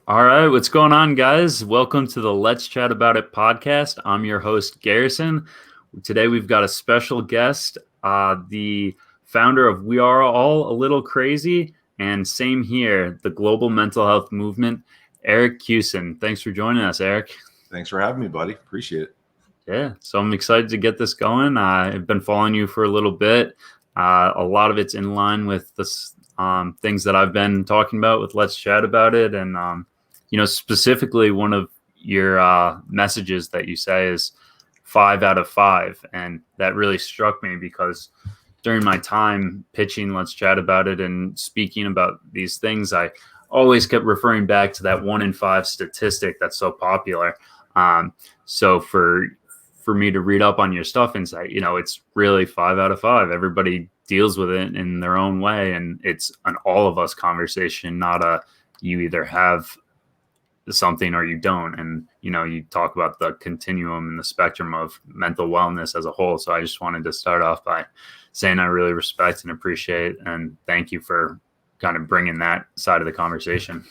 All right, what's going on, guys? Welcome to the Let's Chat About It podcast. I'm your host, Garrison. Today we've got a special guest, the founder of We Are All a Little Crazy, and same here, the global mental health movement, Eric Kussin. Thanks for joining us, Eric. Thanks for having me, buddy. Appreciate it. Yeah, so I'm excited to get this going. I've been following you for a little bit. A lot of it's in line with the things that I've been talking about with Let's Chat About It, and specifically one of your messages that you say is 5 out of 5. And that really struck me because during my time pitching Let's Chat About It and speaking about these things, I always kept referring back to that 1 in 5 statistic that's so popular. So for me to read up on your stuff and say, it's really 5 out of 5. Everybody deals with it in their own way. And it's an all of us conversation, not a you either have something or you don't. And you talk about the continuum and the spectrum of mental wellness as a whole. So I just wanted to start off by saying I really respect and appreciate and thank you for kind of bringing that side of the conversation.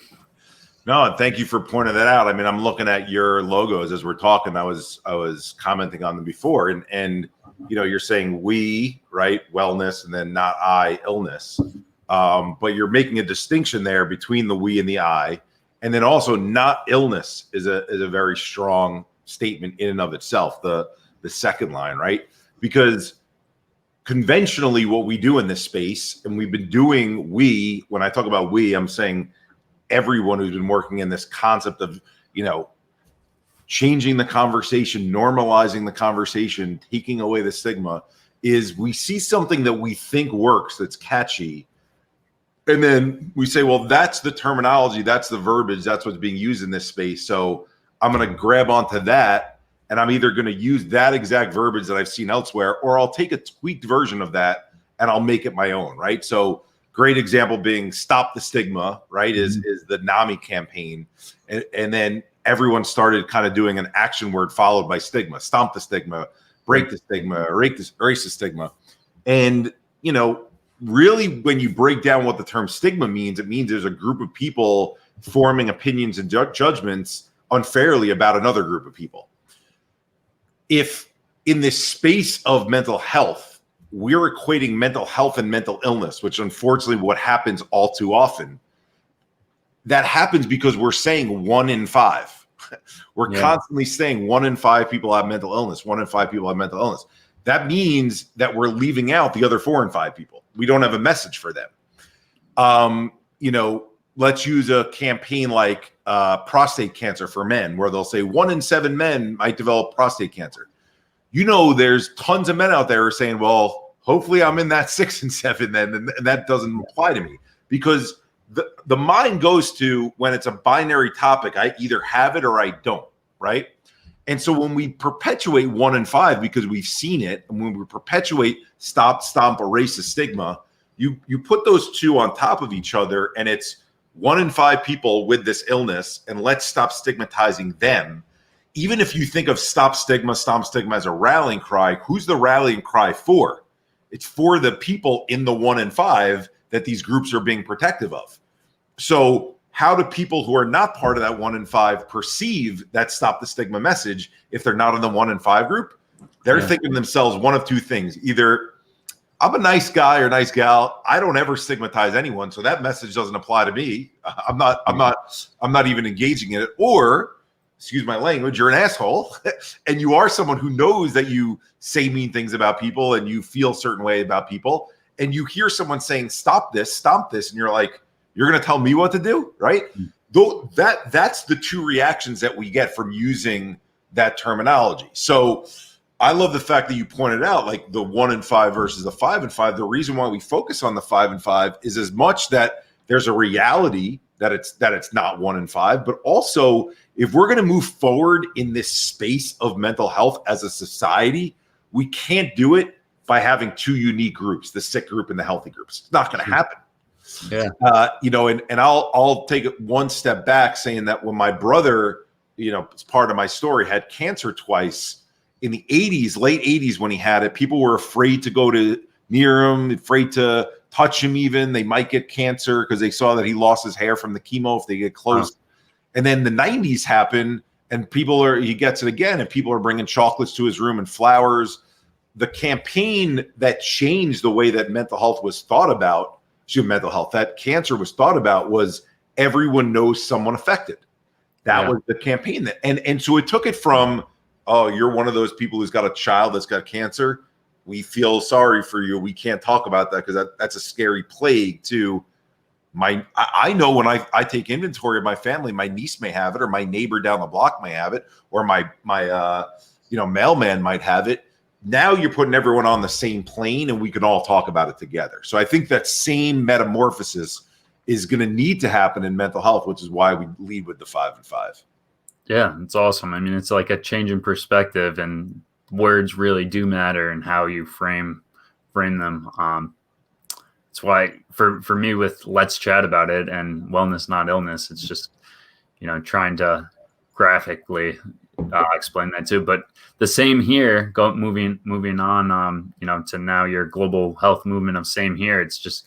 No, and thank you for pointing that out. I mean, I'm looking at your logos as we're talking. I was commenting on them before, and you're saying we, right, wellness, and then not I, illness. But you're making a distinction there between the we and the I. And then also not illness is a very strong statement in and of itself, the second line, right? Because conventionally what we do in this space, and we've been doing when I talk about we, I'm saying everyone who's been working in this concept of, changing the conversation, normalizing the conversation, taking away the stigma, is we see something that we think works, that's catchy. And then we say, well, that's the terminology, that's the verbiage, that's what's being used in this space. So I'm going to grab onto that, and I'm either going to use that exact verbiage that I've seen elsewhere, or I'll take a tweaked version of that and I'll make it my own, right? So great example being Stop the Stigma, right, is the NAMI campaign. And then everyone started kind of doing an action word followed by stigma. Stomp the stigma, break the stigma, erase the stigma. And, really, when you break down what the term stigma means, it means there's a group of people forming opinions and judgments unfairly about another group of people. If in this space of mental health, we're equating mental health and mental illness, which unfortunately what happens all too often, that happens because we're saying 1 in 5. We're constantly saying 1 in 5 people have mental illness, 1 in 5 people have mental illness. That means that we're leaving out the other 4 in 5 people. We don't have a message for them. Let's use a campaign like prostate cancer for men, where they'll say 1 in 7 men might develop prostate cancer. There's tons of men out there who are saying, well, hopefully I'm in that 6 and 7 then, and that doesn't apply to me. Because the mind goes to, when it's a binary topic, I either have it or I don't, right? And so when we perpetuate 1 in 5 because we've seen it, and when we perpetuate stop, stomp, erase the stigma, you put those two on top of each other, and it's 1 in 5 people with this illness, and let's stop stigmatizing them. Even if you think of stop stigma, stomp stigma as a rallying cry, who's the rallying cry for? It's for the people in the 1 in 5 that these groups are being protective of. So how do people who are not part of that 1 in 5 perceive that stop the stigma message if they're not in the 1 in 5 group? They're thinking to themselves one of two things. Either I'm a nice guy or nice gal, I don't ever stigmatize anyone, so that message doesn't apply to me. I'm not even engaging in it. Or, excuse my language, you're an asshole and you are someone who knows that you say mean things about people and you feel a certain way about people, and you hear someone saying stop this, stomp this, and you're like, you're going to tell me what to do, right? Though that's the two reactions that we get from using that terminology. So I love the fact that you pointed out, like, the 1 in 5 versus the 5 in 5. The reason why we focus on the 5 in 5 is as much that there's a reality that it's not 1 in 5, but also if we're going to move forward in this space of mental health as a society, we can't do it by having two unique groups, the sick group and the healthy groups. It's not going to happen. Yeah. And I'll take it one step back, saying that when my brother, it's part of my story, had cancer twice in the 80s, late 80s, when he had it, people were afraid to go near him, afraid to touch him even. They might get cancer because they saw that he lost his hair from the chemo if they get close. And then the 90s happen, and he gets it again, and people are bringing chocolates to his room and flowers. The campaign that changed the way that mental health was thought about, that cancer was thought about, was everyone knows someone affected. That was the campaign. And so it took it from, oh, you're one of those people who's got a child that's got cancer. We feel sorry for you. We can't talk about that because that's a scary plague, to I know when I take inventory of my family, my niece may have it, or my neighbor down the block may have it, or my mailman might have it. Now you're putting everyone on the same plane, and we can all talk about it together. So I think that same metamorphosis is going to need to happen in mental health, which is why we lead with the 5 and 5. Yeah, it's awesome. I mean, it's like a change in perspective, and words really do matter and how you frame them. It's why for me with Let's Chat About It and Wellness Not Illness, it's just, trying to graphically explain that too. But the same here, moving on, to now your global health movement of Same Here. It's just,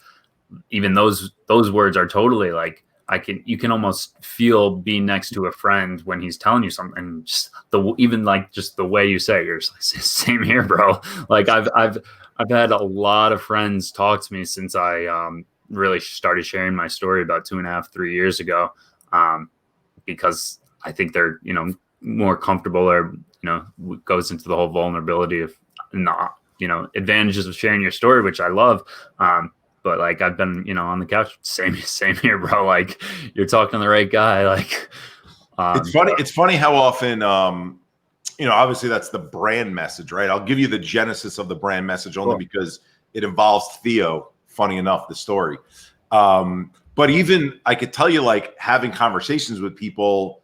even those words are totally like, you can almost feel being next to a friend when he's telling you something. Just the way you say it, you're just like, same here, bro. Like I've had a lot of friends talk to me since I really started sharing my story about 2.5, 3 years ago, because I think they're, more comfortable, or, goes into the whole vulnerability of advantages of sharing your story, which I love. But like, I've been, on the couch, same here, bro. Like, you're talking to the right guy. Like, it's funny how often, obviously that's the brand message, right? I'll give you the genesis of the brand message only because it involves Theo. Funny enough, the story. But even I could tell you, like, having conversations with people,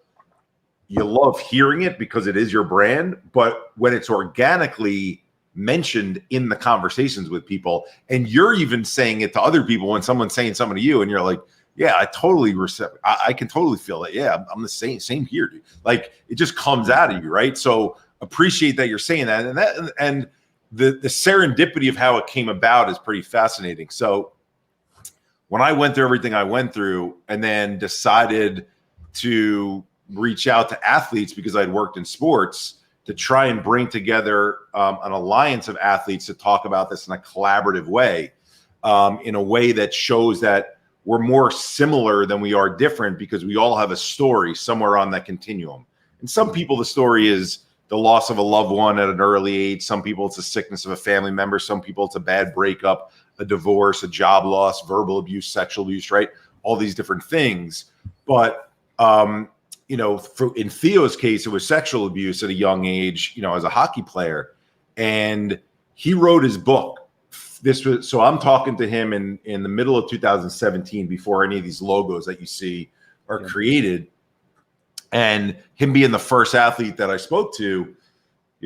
you love hearing it because it is your brand. But when it's organically mentioned in the conversations with people, and you're even saying it to other people when someone's saying something to you, and you're like, yeah, I totally I can totally feel it. Yeah, I'm the same here, dude. Like, it just comes out of you, right? So appreciate that you're saying that, and the serendipity of how it came about is pretty fascinating. So when I went through everything I went through, and then decided to reach out to athletes because I'd worked in sports, to try and bring together an alliance of athletes to talk about this in a collaborative way, in a way that shows that we're more similar than we are different, because we all have a story somewhere on that continuum. And some people, the story is the loss of a loved one at an early age. Some people, it's a sickness of a family member. Some people, it's a bad breakup, a divorce, a job loss, verbal abuse, sexual abuse, right? All these different things. But, in Theo's case, it was sexual abuse at a young age, as a hockey player. And he wrote his book. So I'm talking to him in the middle of 2017, before any of these logos that you see are created. And him being the first athlete that I spoke to,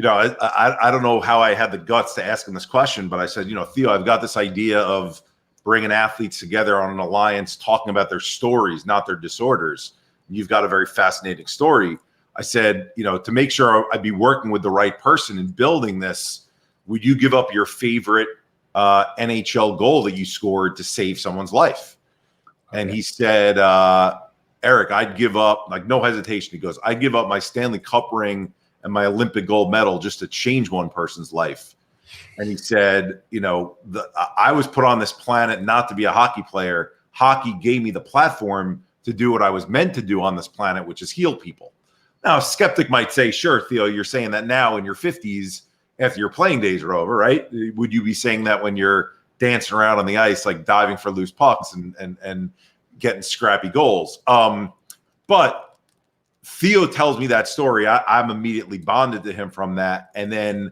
I don't know how I had the guts to ask him this question, but I said, Theo, I've got this idea of bringing athletes together on an alliance, talking about their stories, not their disorders. You've got a very fascinating story. I said, to make sure I'd be working with the right person in building this, would you give up your favorite NHL goal that you scored to save someone's life? Okay. And he said, Eric, I'd give up, like, no hesitation. He goes, I'd give up my Stanley Cup ring and my Olympic gold medal just to change one person's life. And he said, I was put on this planet not to be a hockey player. Hockey gave me the platform to do what I was meant to do on this planet, which is heal people. Now, a skeptic might say, sure, Theo, you're saying that now in your 50s after your playing days are over, right? Would you be saying that when you're dancing around on the ice, like diving for loose pucks and getting scrappy goals? But Theo tells me that story. I'm immediately bonded to him from that. And then,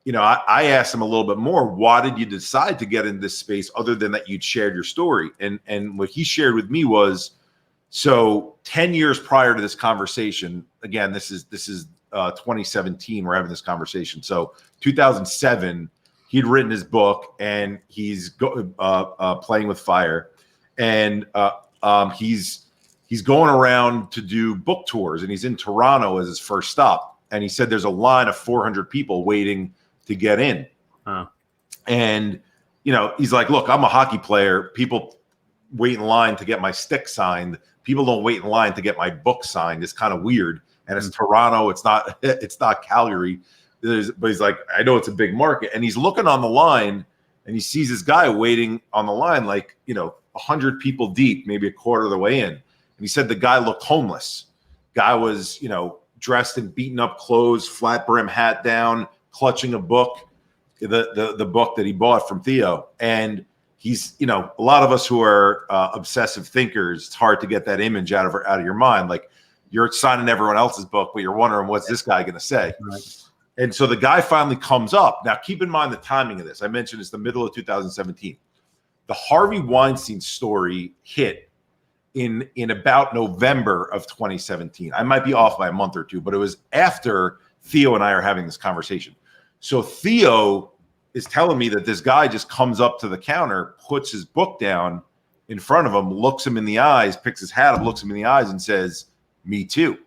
I asked him a little bit more, why did you decide to get in this space other than that you'd shared your story? And what he shared with me was, so 10 years prior to this conversation, again, this is 2017, we're having this conversation. So 2007, he'd written his book, and he's playing with fire. And he's going around to do book tours, and he's in Toronto as his first stop. And he said there's a line of 400 people waiting to get in. And, he's like, look, I'm a hockey player. People wait in line to get my stick signed. People don't wait in line to get my book signed. It's kind of weird. And it's Toronto. It's not Calgary. But he's like, I know it's a big market. And he's looking on the line and he sees this guy waiting on the line, like, 100 people deep, maybe a quarter of the way in. And he said the guy looked homeless. Guy was, dressed in beaten up clothes, flat brim hat down, clutching a book, the book that he bought from Theo. And he's, a lot of us who are obsessive thinkers, it's hard to get that image out of your mind. Like, you're signing everyone else's book, but you're wondering, what's this guy going to say? Right. And so the guy finally comes up. Now, keep in mind the timing of this. I mentioned it's the middle of 2017. The Harvey Weinstein story hit in about November of 2017. I might be off by a month or two, but it was after Theo and I are having this conversation. So Theo is telling me that this guy just comes up to the counter, puts his book down in front of him, looks him in the eyes, picks his hat up, looks him in the eyes and says, "Me too."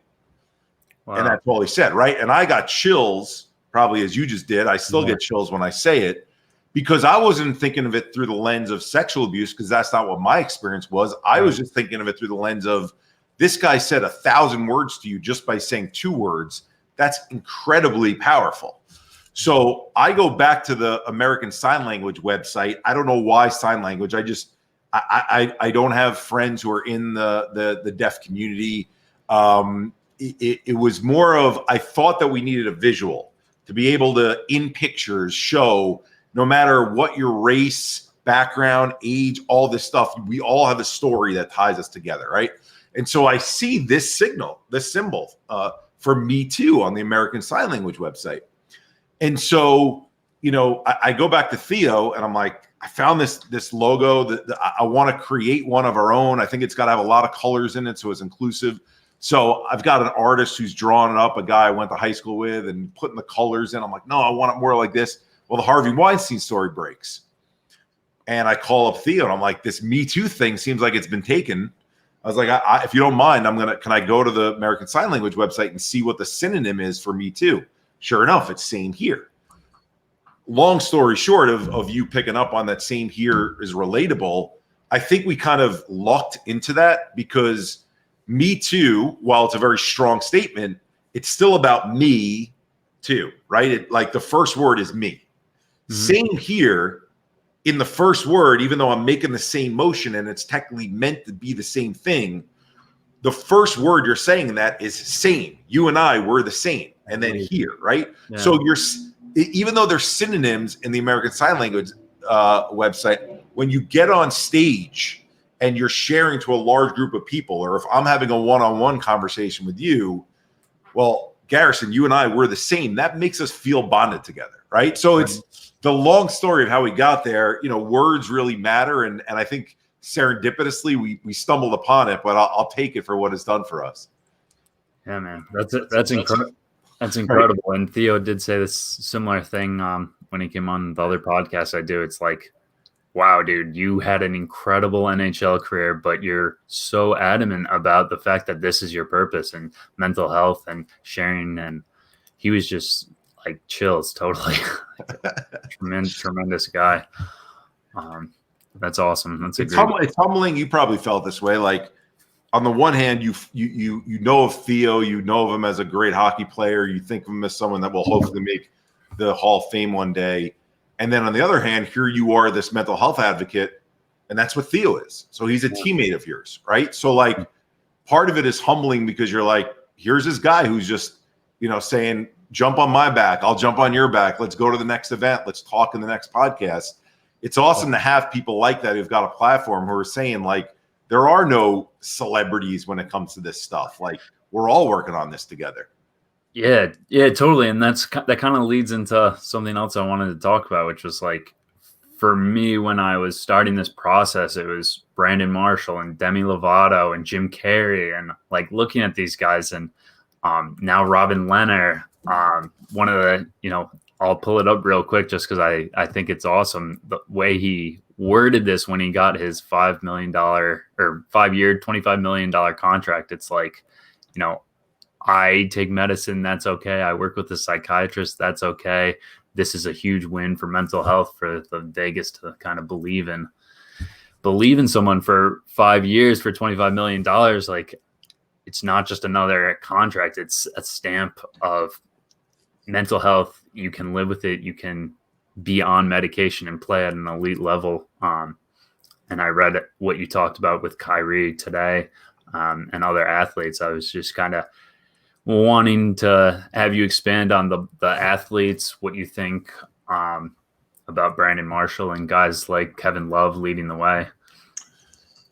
Wow. And that's all he said, right? And I got chills, probably as you just did. I still get chills when I say it, because I wasn't thinking of it through the lens of sexual abuse, because that's not what my experience was. I was just thinking of it through the lens of, this guy said 1,000 words to you just by saying 2 words. That's incredibly powerful. So I go back to the American Sign Language website. I don't know why sign language. I don't have friends who are in the deaf community. It was more of, I thought that we needed a visual to be able to, in pictures, show no matter what your race, background, age, all this stuff, we all have a story that ties us together, right? And so I see this symbol for Me Too on the American Sign Language website. And so, I go back to Theo and I'm like, I found this logo that I want to create one of our own. I think it's got to have a lot of colors in it so it's inclusive. So I've got an artist who's drawing it up, a guy I went to high school with, and putting the colors in. I'm like, no, I want it more like this. Well, the Harvey Weinstein story breaks. And I call up Theo and I'm like, this Me Too thing seems like it's been taken. I was like, if you don't mind, can I go to the American Sign Language website and see what the synonym is for Me Too? Sure enough, it's same here. Long story short of you picking up on that same here is relatable, I think we kind of lucked into that, because Me Too, while it's a very strong statement, it's still about me too, right? Like the first word is me. Mm-hmm. Same here. In the first word, even though I'm making the same motion and it's technically meant to be the same thing, the first word you're saying in that is same. You and I were the same. And then here, right? Yeah. So even though there's synonyms in the American Sign Language website, when you get on stage and you're sharing to a large group of people, or if I'm having a one-on-one conversation with you, well, Garrison, you and I, we're the same. That makes us feel bonded together, right? So it's the long story of how we got there. Words really matter. And I think serendipitously we stumbled upon it, but I'll take it for what it's done for us. Yeah, man, that's incredible. That's incredible. Right. And Theo did say this similar thing when he came on the other podcast I do. It's like, wow, dude, you had an incredible NHL career, but you're so adamant about the fact that this is your purpose and mental health and sharing. And he was just like chills, totally. Tremendous guy. That's awesome. It's humbling. You probably felt this way. Like, on the one hand, you know of Theo, you know of him as a great hockey player. You think of him as someone that will hopefully make the Hall of Fame one day. And then on the other hand, here you are, this mental health advocate, and that's what Theo is. So he's a teammate of yours, right? So like, part of it is humbling, because you're like, here's this guy who's just, saying, jump on my back, I'll jump on your back. Let's go to the next event. Let's talk in the next podcast. It's awesome to have people like that who've got a platform who are saying, like, there are no celebrities when it comes to this stuff. Like, we're all working on this together. Yeah, totally. And that kind of leads into something else I wanted to talk about, which was like, for me, when I was starting this process, it was Brandon Marshall and Demi Lovato and Jim Carrey, and like looking at these guys, and now Robin Leonard, one of the, I'll pull it up real quick just because I think it's awesome the way he worded this when he got his $5 million or 5-year, $25 million contract. It's like, I take medicine, that's okay. I work with a psychiatrist, that's okay. This is a huge win for mental health for the Vegas to kind of believe in. believe in someone for 5 years for $25 million, like it's not just another contract. It's a stamp of mental health. You can live with it. You can be on medication and play at an elite level. And I read what you talked about with Kyrie today, and other athletes. I was just kind of wanting to have you expand on the athletes, what you think about Brandon Marshall and guys like Kevin Love leading the way.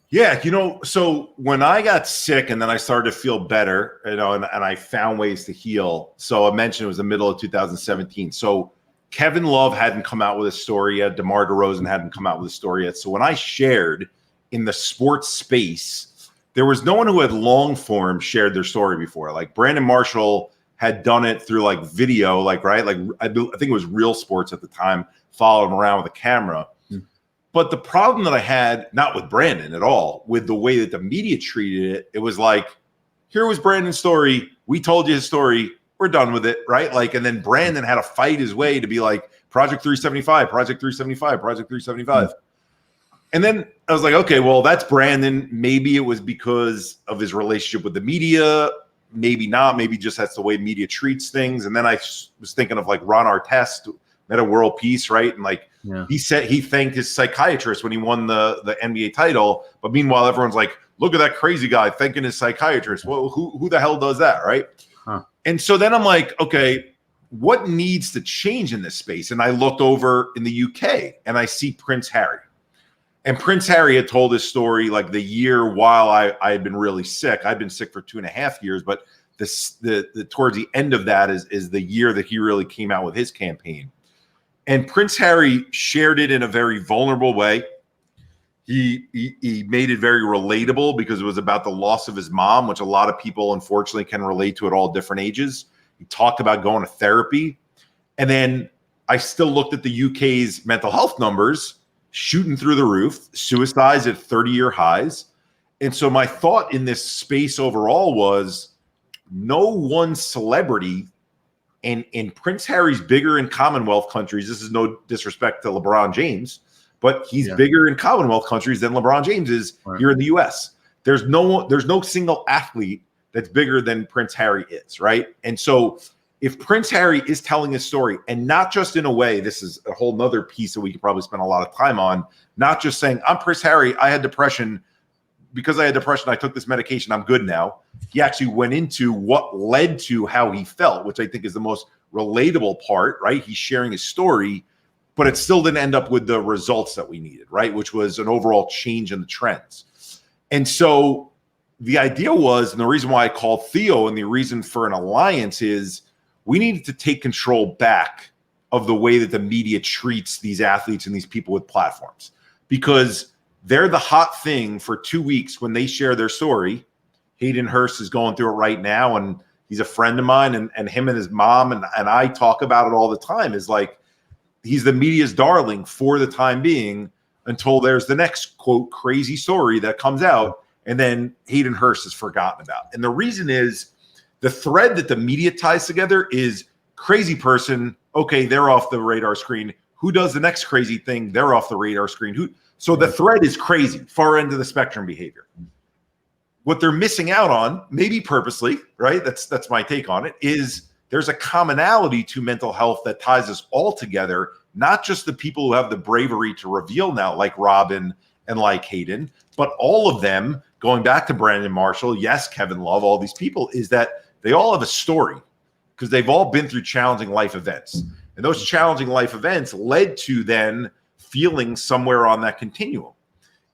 Yeah, so when I got sick and then I started to feel better, and I found ways to heal. So I mentioned it was the middle of 2017. So Kevin Love hadn't come out with a story yet. DeMar DeRozan hadn't come out with a story yet. So when I shared in the sports space, there was no one who had long form shared their story before. Like Brandon Marshall had done it through like video, like, right? Like I think it was Real Sports at the time, following him around with a camera. But the problem that I had, not with Brandon at all, with the way that the media treated it, it was like, here was Brandon's story. We told you his story. We're done with it, right? Like, and then Brandon had to fight his way to be like, Project 375, Project 375, Project 375. And then I was like, okay, well, that's Brandon. Maybe it was because of his relationship with the media. Maybe not. Maybe just that's the way media treats things. And then I was thinking of like Ron Artest, Meta World Peace, right? And like, he said he thanked his psychiatrist when he won the NBA title. But meanwhile, everyone's like, look at that crazy guy thanking his psychiatrist. Well, who the hell does that, right? And so then I'm like, okay, what needs to change in this space? And I looked over in the UK and I see Prince Harry. And Prince Harry had told his story like the year while I had been really sick. I'd been sick for 2.5 years, but the towards the end of that is the year that he really came out with his campaign. And Prince Harry shared it in a very vulnerable way. He made it very relatable because it was about the loss of his mom, which a lot of people, unfortunately, can relate to at all different ages. He talked about going to therapy. And then I still looked at the UK's mental health numbers shooting through the roof, suicides at 30-year highs. And so my thought in this space overall was no one celebrity, and Prince Harry's bigger in Commonwealth countries. This is no disrespect to LeBron James, but he's bigger in Commonwealth countries than LeBron James is here in the US. There's no single athlete that's bigger than Prince Harry is, right? And so if Prince Harry is telling his story, and not just in a way, this is a whole nother piece that we could probably spend a lot of time on, not just saying, I'm Prince Harry, I had depression. Because I had depression, I took this medication, I'm good now. He actually went into what led to how he felt, which I think is the most relatable part, right? He's sharing his story, but it still didn't end up with the results that we needed, right? Which was an overall change in the trends. And so the idea was, and the reason why I called Theo and the reason for an alliance is we needed to take control back of the way that the media treats these athletes and these people with platforms. Because they're the hot thing for 2 weeks when they share their story. Hayden Hurst is going through it right now, and he's a friend of mine, and him and his mom and I talk about it all the time, is like he's the media's darling for the time being until there's the next, quote, crazy story that comes out, and then Hayden Hurst is forgotten about. And the reason is the thread that the media ties together is crazy person, okay, they're off the radar screen. Who does the next crazy thing? They're off the radar screen. So the thread is crazy, far end of the spectrum behavior. What they're missing out on, maybe purposely, right? That's my take on it, is there's a commonality to mental health that ties us all together, not just the people who have the bravery to reveal now, like Robin and like Hayden, but all of them, going back to Brandon Marshall, yes, Kevin Love, all these people, is that they all have a story because they've all been through challenging life events. And those challenging life events led to then feeling somewhere on that continuum.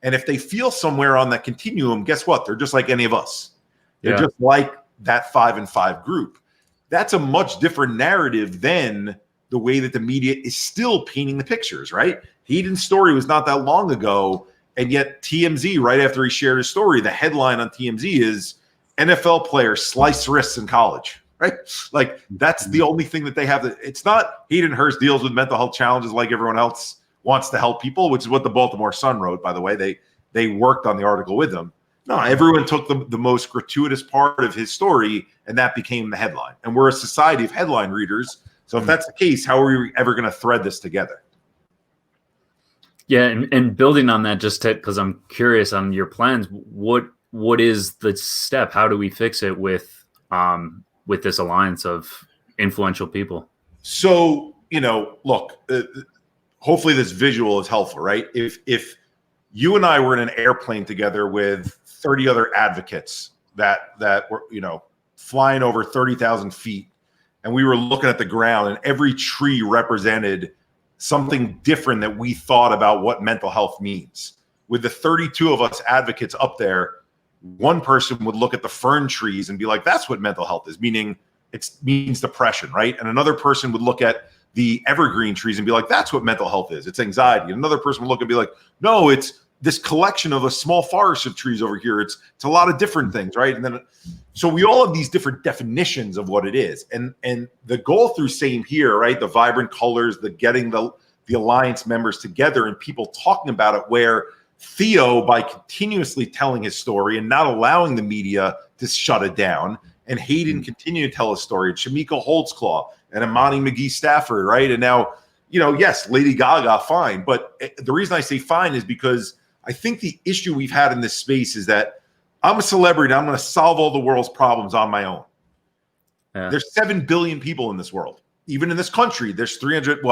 And if they feel somewhere on that continuum, guess what? They're just like any of us. They're just like that 5 and 5 group. That's a much different narrative than the way that the media is still painting the pictures, right? Hayden's story was not that long ago. And yet TMZ, right after he shared his story, the headline on TMZ is NFL player sliced wrists in college, right? Like that's the only thing that they have. It's not Hayden Hurst deals with mental health challenges like everyone else wants to help people, which is what the Baltimore Sun wrote, by the way. They worked on the article with him. No, everyone took the most gratuitous part of his story, and that became the headline. And we're a society of headline readers. So if that's the case, how are we ever going to thread this together? Yeah, and building on that, just because I'm curious on your plans, what is the step? How do we fix it with this alliance of influential people? So, look, hopefully this visual is helpful, right? If you and I were in an airplane together with 30 other advocates that were, flying over 30,000 feet, and we were looking at the ground, and every tree represented something different that we thought about what mental health means. With the 32 of us advocates up there, one person would look at the fern trees and be like, that's what mental health is, meaning it means depression, right? And another person would look at the evergreen trees and be like, that's what mental health is, it's anxiety. And another person would look and be like, no, it's this collection of a small forest of trees over here. It's a lot of different things, right? And then, so we all have these different definitions of what it is. And the goal through Same Here, right? The vibrant colors, the getting the alliance members together and people talking about it, where Theo, by continuously telling his story and not allowing the media to shut it down, and Hayden continue to tell his story, and Shamika Holtzclaw and Imani McGee Stafford, right? And now, yes, Lady Gaga, fine. But the reason I say fine is because I think the issue we've had in this space is that I'm a celebrity. I'm going to solve all the world's problems on my own. Yeah. There's 7 billion people in this world. Even in this country, there's 300,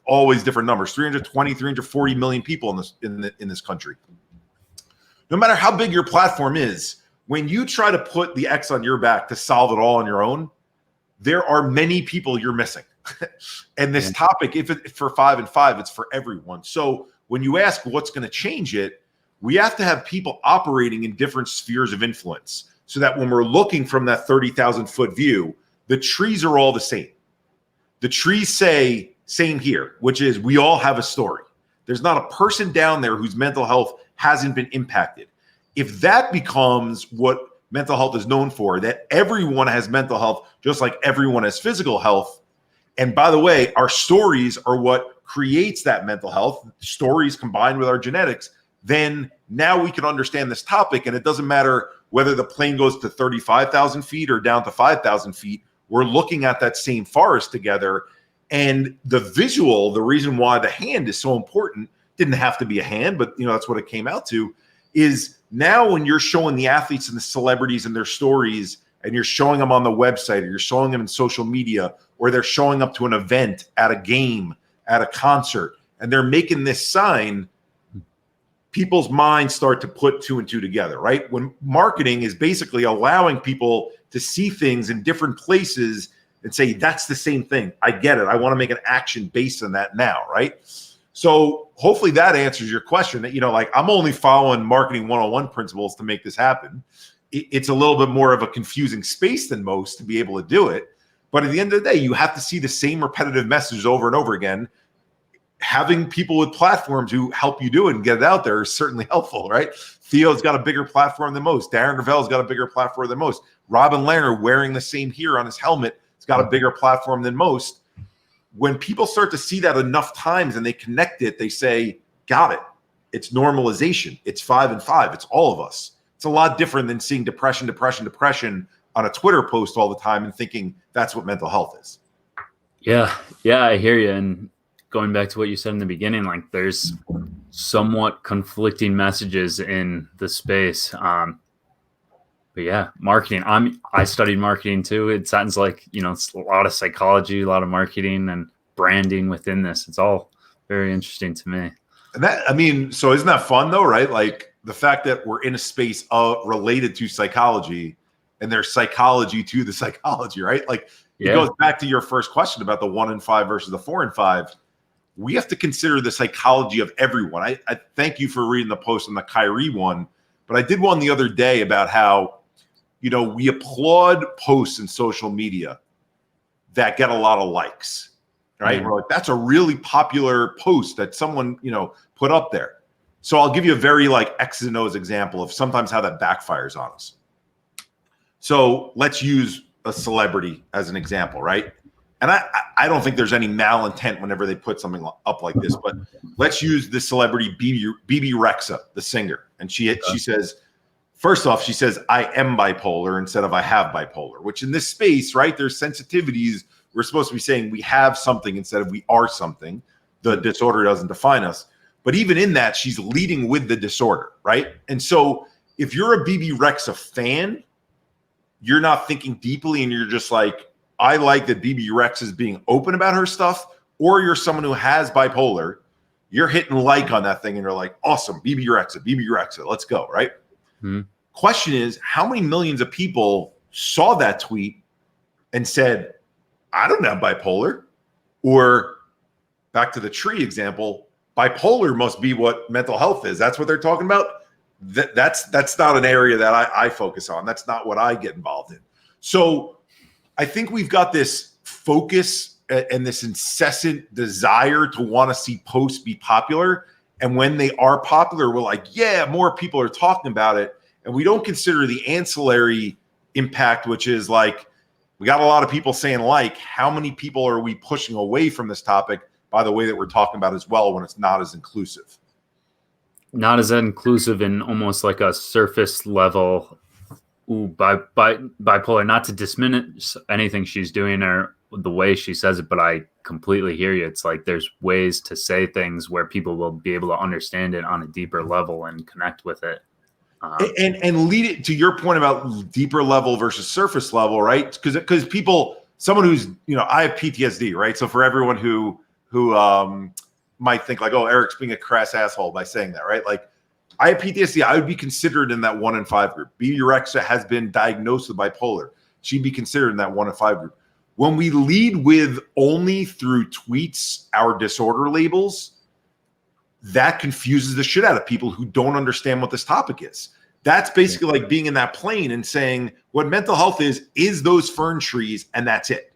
always different numbers, 320, 340 million people in this country. No matter how big your platform is, when you try to put the X on your back to solve it all on your own, there are many people you're missing. And this topic, if it's for 5 and 5, it's for everyone. So when you ask what's going to change it, we have to have people operating in different spheres of influence so that when we're looking from that 30,000 foot view, the trees are all the same. The trees say Same Here, which is we all have a story. There's not a person down there whose mental health hasn't been impacted. If that becomes what mental health is known for, that everyone has mental health just like everyone has physical health, and by the way, our stories are what creates that mental health, stories combined with our genetics, then now we can understand this topic, and it doesn't matter whether the plane goes to 35,000 feet or down to 5,000 feet. We're looking at that same forest together. And the visual, the reason why the hand is so important, didn't have to be a hand, but that's what it came out to, is now when you're showing the athletes and the celebrities and their stories, and you're showing them on the website, or you're showing them in social media, or they're showing up to an event, at a game, at a concert, and they're making this sign, people's minds start to put 2 and 2 together, right? When marketing is basically allowing people to see things in different places and say, that's the same thing. I get it. I want to make an action based on that now, right? So hopefully that answers your question that, I'm only following marketing 101 principles to make this happen. It's a little bit more of a confusing space than most to be able to do it. But at the end of the day, you have to see the same repetitive messages over and over again. Having people with platforms who help you do it and get it out there is certainly helpful, right? Theo's got a bigger platform than most. Darren Gravel's got a bigger platform than most. Robin Lerner wearing the Same Here on his helmet has got a bigger platform than most. When people start to see that enough times and they connect it, they say, got it. It's normalization. It's 5 and 5. It's all of us. It's a lot different than seeing depression on a Twitter post all the time and thinking that's what mental health is. Yeah, I hear you. And going back to what you said in the beginning, like there's somewhat conflicting messages in the space. But yeah, marketing. I studied marketing too. It sounds like, it's a lot of psychology, a lot of marketing and branding within this. It's all very interesting to me. And so isn't that fun though, right? Like the fact that we're in a space related to psychology, and there's psychology to the psychology, right? Like it goes back to your first question about the 1 and 5 versus the 4 and 5. We have to consider the psychology of everyone. I thank you for reading the post on the Kyrie one, but I did one the other day about how, we applaud posts in social media that get a lot of likes, right? We're like, that's a really popular post that someone, put up there. So I'll give you a very X's and O's example of sometimes how that backfires on us. So let's use a celebrity as an example, right? And I don't think there's any malintent whenever they put something up like this, but let's use the celebrity BB Rexha, the singer. And she says, first off, she says, I am bipolar instead of I have bipolar, which in this space, right, there's sensitivities. We're supposed to be saying we have something instead of we are something. The disorder doesn't define us. But even in that, she's leading with the disorder, right? And so if you're a BB Rexa fan, you're not thinking deeply and you're just like, I like that BB Rex is being open about her stuff, or you're someone who has bipolar, you're hitting like on that thing and you're like, awesome, BB Rexa, let's go, right? Hmm. Question is, how many millions of people saw that tweet and said, I don't have bipolar? Or back to the tree example, bipolar must be what mental health is. That's what they're talking about. That's not an area that I focus on. That's not what I get involved in. So I think we've got this focus and this incessant desire to want to see posts be popular. And when they are popular, we're like, yeah, more people are talking about it. And we don't consider the ancillary impact, which is like, we got a lot of people saying like, how many people are we pushing away from this topic by the way that we're talking about as well when it's not as inclusive? Not as inclusive and almost like a surface level. Bipolar, not to diminish anything she's doing or the way she says it, but I completely hear you. It's like there's ways to say things where people will be able to understand it on a deeper level and connect with it. And lead it to your point about deeper level versus surface level, right? Because people, someone who's, I have PTSD, right? So for everyone who might think like, oh, Eric's being a crass asshole by saying that, right? Like, I have PTSD. I would be considered in that 1 in 5 group. BB Rexa has been diagnosed with bipolar. She'd be considered in that 1 in 5 group. When we lead with only through tweets our disorder labels, that confuses the shit out of people who don't understand what this topic is. That's basically like being in that plane and saying what mental health is those fern trees, and that's it.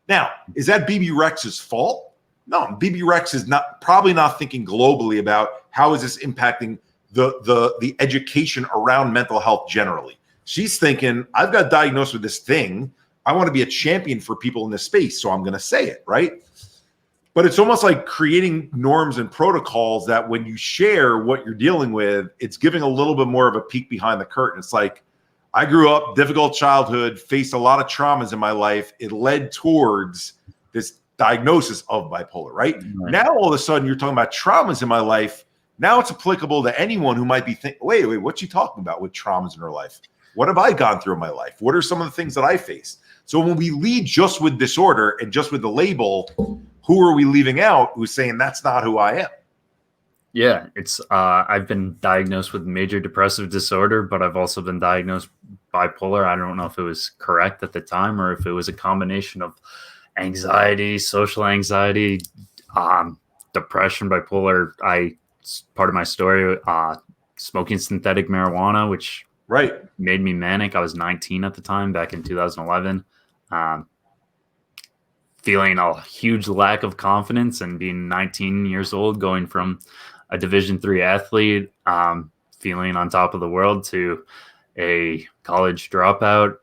Now, is that BB Rex's fault? No, BB Rex is probably not thinking globally about how is this impacting the education around mental health generally. She's thinking, I've got diagnosed with this thing. I want to be a champion for people in this space, so I'm going to say it, right? But it's almost like creating norms and protocols that when you share what you're dealing with, it's giving a little bit more of a peek behind the curtain. It's like, I grew up, difficult childhood, faced a lot of traumas in my life. It led towards this diagnosis of bipolar, right? Now, all of a sudden, you're talking about traumas in my life. Now it's applicable to anyone who might be thinking, wait, what's she talking about with traumas in her life? What have I gone through in my life? What are some of the things that I faced? So when we lead just with disorder and just with the label, who are we leaving out who's saying that's not who I am? Yeah, it's I've been diagnosed with major depressive disorder, but I've also been diagnosed bipolar. I don't know if it was correct at the time or if it was a combination of anxiety, social anxiety, depression, bipolar. Part of my story, smoking synthetic marijuana, which made me manic. I was 19 at the time, back in 2011. Feeling a huge lack of confidence and being 19 years old, going from a Division III athlete, feeling on top of the world, to a college dropout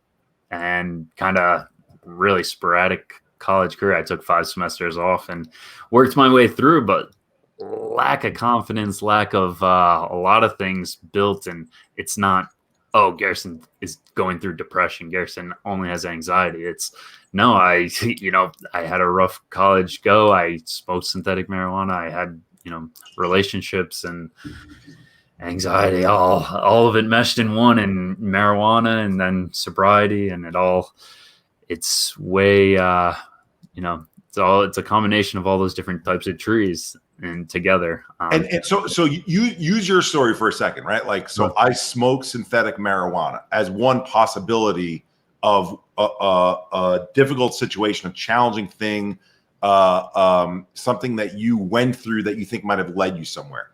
and kind of really sporadic college career. I took 5 semesters off and worked my way through, but lack of confidence, lack of a lot of things built. And it's not, oh, Garrison is going through depression, Garrison only has anxiety. It's no, I had a rough college go. I smoked synthetic marijuana. I had, relationships and anxiety, all of it meshed in one, and marijuana and then sobriety, and it's way, it's a combination of all those different types of trees and together. And so you use your story for a second, right? Like, so I smoke synthetic marijuana as one possibility of a difficult situation, a challenging thing, something that you went through that you think might have led you somewhere.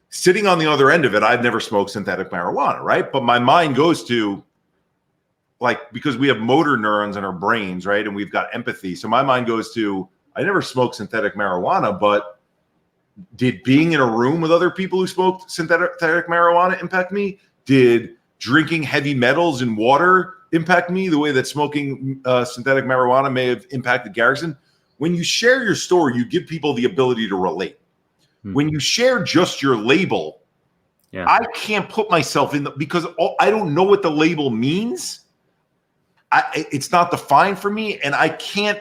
Sitting on the other end of it, I've never smoked synthetic marijuana, right? But my mind goes to, like, because we have motor neurons in our brains, right? And we've got empathy. So my mind goes to, I never smoked synthetic marijuana, but did being in a room with other people who smoked synthetic marijuana impact me? Did drinking heavy metals in water impact me the way that smoking synthetic marijuana may have impacted Garrison? When you share your story, you give people the ability to relate. When you share just your label, I can't put myself in because I don't know what the label means. It's not defined for me, and I can't.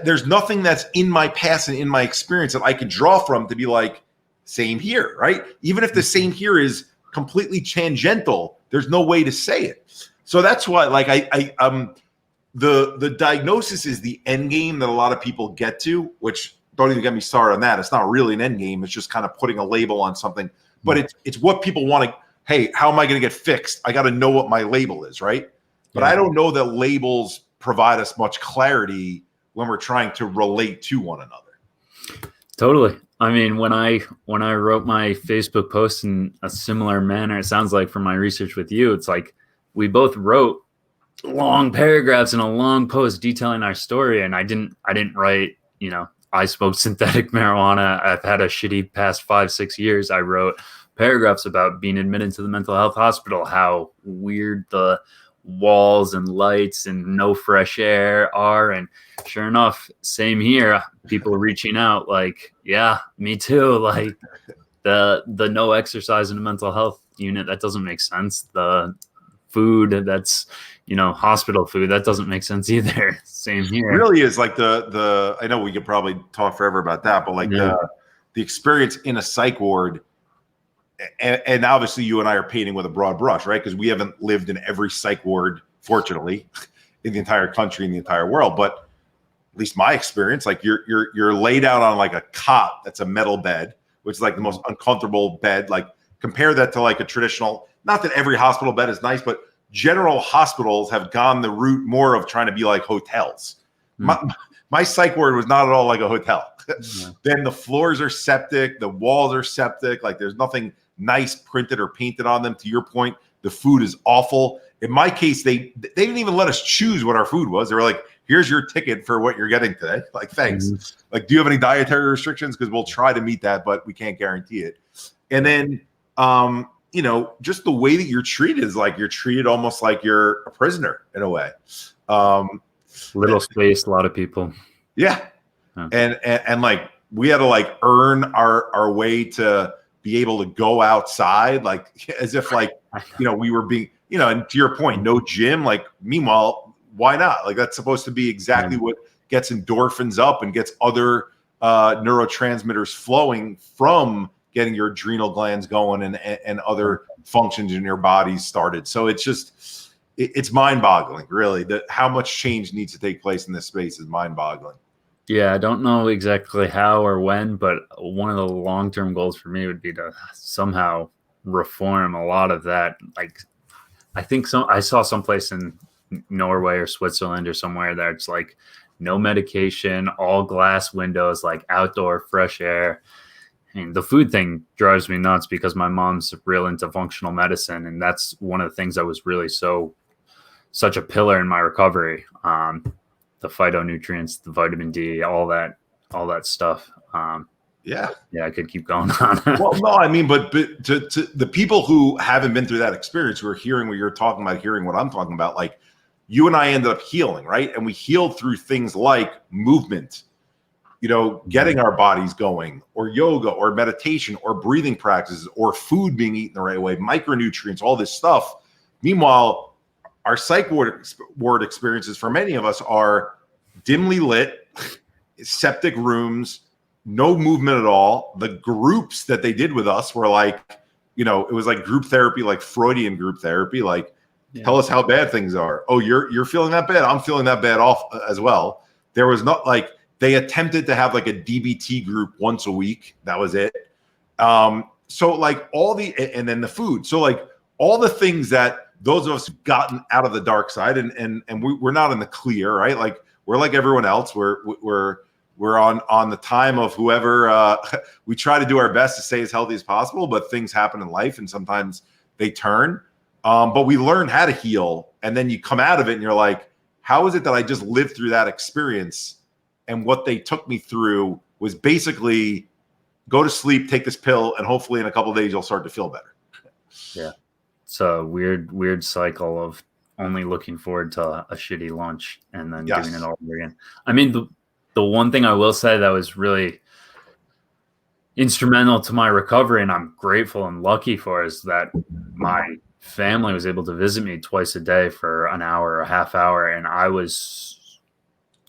There's nothing that's in my past and in my experience that I can draw from to be like, same here, right? Even if the same here is completely tangential, there's no way to say it. So that's why, like, the diagnosis is the end game that a lot of people get to, which don't even get me started on that. It's not really an end game. It's just kind of putting a label on something, but it's what people want to, hey, how am I going to get fixed? I got to know what my label is, right? But I don't know that labels provide us much clarity when we're trying to relate to one another. Totally. I mean, when I wrote my Facebook post in a similar manner, it sounds like from my research with you, it's like we both wrote long paragraphs in a long post detailing our story, and I didn't write, you know, I smoked synthetic marijuana, I've had a shitty past 5-6 years. I wrote paragraphs about being admitted to the mental health hospital, how weird the walls and lights and no fresh air are. And sure enough, same here, people reaching out like, yeah, me too. Like the no exercise in a mental health unit, that doesn't make sense. The food that's, you know, hospital food, that doesn't make sense either. Same here. It really is like the I know we could probably talk forever about that, but like the experience in a psych ward, and obviously you and I are painting with a broad brush, right? Because we haven't lived in every psych ward, fortunately, in the entire country, in the entire world. But at least my experience, like you're laid out on like a cot that's a metal bed, which is like the most uncomfortable bed. Like compare that to like a traditional, not that every hospital bed is nice, but general hospitals have gone the route more of trying to be like hotels. My psych ward was not at all like a hotel. Then the floors are septic, the walls are septic, like there's nothing nice printed or painted on them. To your point, the food is awful. In my case, they didn't even let us choose what our food was. They were like, here's your ticket for what you're getting today. Like, thanks. Like, do you have any dietary restrictions? Because we'll try to meet that, but we can't guarantee it. And then you know, just the way that you're treated is like you're treated almost like you're a prisoner in a way. Little space, a lot of people. Yeah. And like we had to like earn our way to be able to go outside, like as if like, you know, we were being, you know, and to your point, no gym. Like, meanwhile, why not? Like that's supposed to be exactly what gets endorphins up and gets other neurotransmitters flowing from getting your adrenal glands going and other functions in your body started. So it's just, it's mind-boggling, really, that how much change needs to take place in this space is mind-boggling. Yeah, I don't know exactly how or when, but one of the long-term goals for me would be to somehow reform a lot of that. Like, I think I saw someplace in Norway or Switzerland or somewhere that it's like no medication, all glass windows, like outdoor fresh air. And the food thing drives me nuts because my mom's real into functional medicine, and that's one of the things that was really such a pillar in my recovery. The phytonutrients, the vitamin D, all that stuff. Yeah, I could keep going on. Well, no, I mean, but to the people who haven't been through that experience, who are hearing what you're talking about, hearing what I'm talking about, like you and I ended up healing, right? And we healed through things like movement, you know, getting our bodies going, or yoga, or meditation, or breathing practices, or food being eaten the right way, micronutrients, all this stuff. Meanwhile, our psych ward experiences for many of us are dimly lit, septic rooms, no movement at all. The groups that they did with us were like, you know, it was like group therapy, like Freudian group therapy, like tell us how bad things are. Oh, you're feeling that bad. I'm feeling that bad off as well. There was not like, they attempted to have like a DBT group once a week. That was it. So like and then the food. So like all the things that those of us who've gotten out of the dark side and we're not in the clear, right? Like we're like everyone else. We're on the time of whoever. We try to do our best to stay as healthy as possible, but things happen in life and sometimes they turn. But we learn how to heal, and then you come out of it and you're like, how is it that I just lived through that experience? And what they took me through was basically go to sleep, take this pill, and hopefully in a couple of days you'll start to feel better. Yeah. It's a weird cycle of only looking forward to a shitty lunch and then doing it all over again. I mean, the one thing I will say that was really instrumental to my recovery, and I'm grateful and lucky for, is that my family was able to visit me twice a day for an hour or a half hour, and I